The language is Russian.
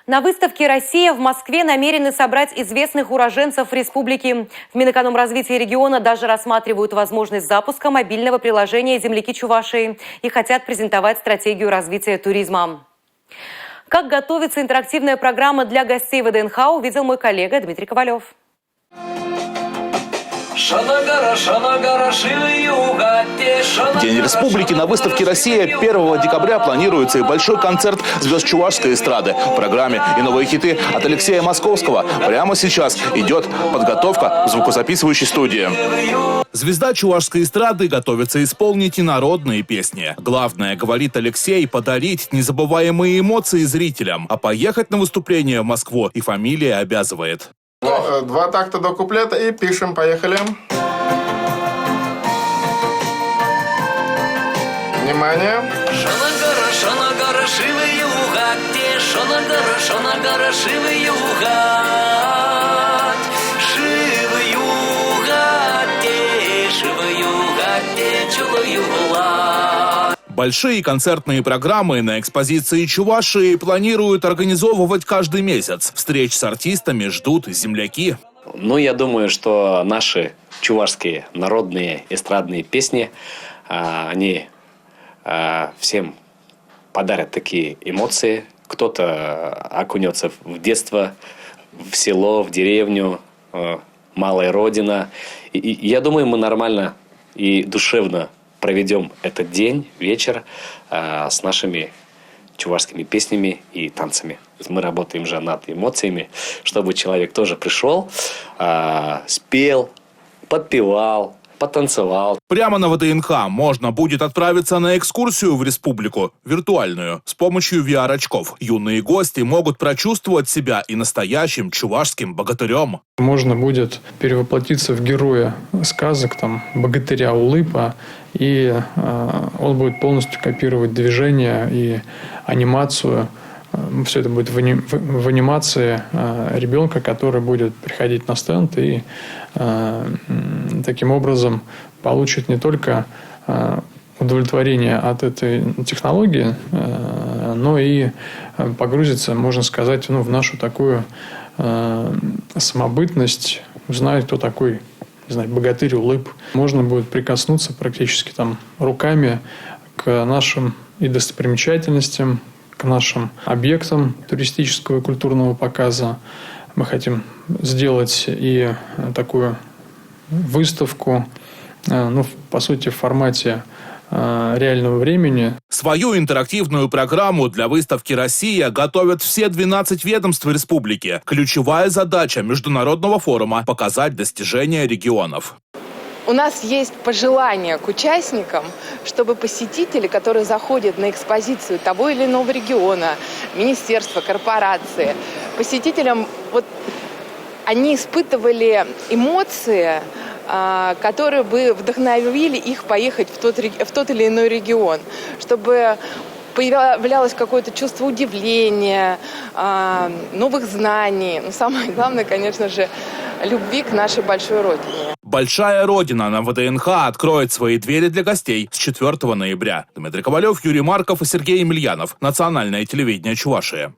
На выставке «Россия» в Москве намерены собрать известных уроженцев республики. В Минэкономразвитии региона даже рассматривают возможность запуска мобильного приложения «Земляки Чувашии» и хотят презентовать стратегию развития туризма. Как готовится интерактивная программа для гостей ВДНХ, увидел мой коллега Дмитрий Ковалев. День республики на выставке «Россия» 1 декабря планируется и большой концерт звезд чувашской эстрады. В программе и новые хиты от Алексея Московского. Прямо сейчас идет подготовка в звукозаписывающей студии. Звезда чувашской эстрады готовится исполнить и народные песни. Главное, говорит Алексей, подарить незабываемые эмоции зрителям. А поехать на выступление в Москву и фамилия обязывает. 2 такта до куплета и пишем. Поехали. Внимание. Большие концертные программы на экспозиции Чувашии планируют организовывать каждый месяц. Встреч с артистами ждут земляки. Я думаю, что наши чувашские народные эстрадные песни, они всем подарят такие эмоции. Кто-то окунется в детство, в село, в деревню, малая родина. И я думаю, мы нормально и душевно проведем этот день, вечер с нашими чувашскими песнями и танцами. Мы работаем же над эмоциями, чтобы человек тоже пришел, спел, подпевал, потанцевал. Прямо на ВДНХ можно будет отправиться на экскурсию в республику, виртуальную, с помощью VR-очков. Юные гости могут прочувствовать себя и настоящим чувашским богатырем. Можно будет перевоплотиться в героя сказок, богатыря Улыпа, и он будет полностью копировать движения и анимацию. Все это будет в анимации ребенка, который будет приходить на стенд и таким образом получит не только удовлетворение от этой технологии, но и погрузится, можно сказать, в нашу такую самобытность, узнает, кто такой, не знаю, богатырь Улып. Можно будет прикоснуться практически руками к нашим и достопримечательностям, к нашим объектам туристического и культурного показа. Мы хотим сделать и такую выставку, по сути, в формате реального времени. Свою интерактивную программу для выставки «Россия» готовят все 12 ведомств республики. Ключевая задача международного форума – показать достижения регионов. У нас есть пожелание к участникам, чтобы посетители, которые заходят на экспозицию того или иного региона, министерства, корпорации, посетителям они испытывали эмоции, которые бы вдохновили их поехать в тот или иной регион, чтобы появлялось какое-то чувство удивления, новых знаний. Но самое главное, конечно же, любви к нашей большой родине. Большая родина на ВДНХ откроет свои двери для гостей с 4 ноября. Дмитрий Ковалев, Юрий Марков и Сергей Емельянов. Национальное телевидение Чувашии.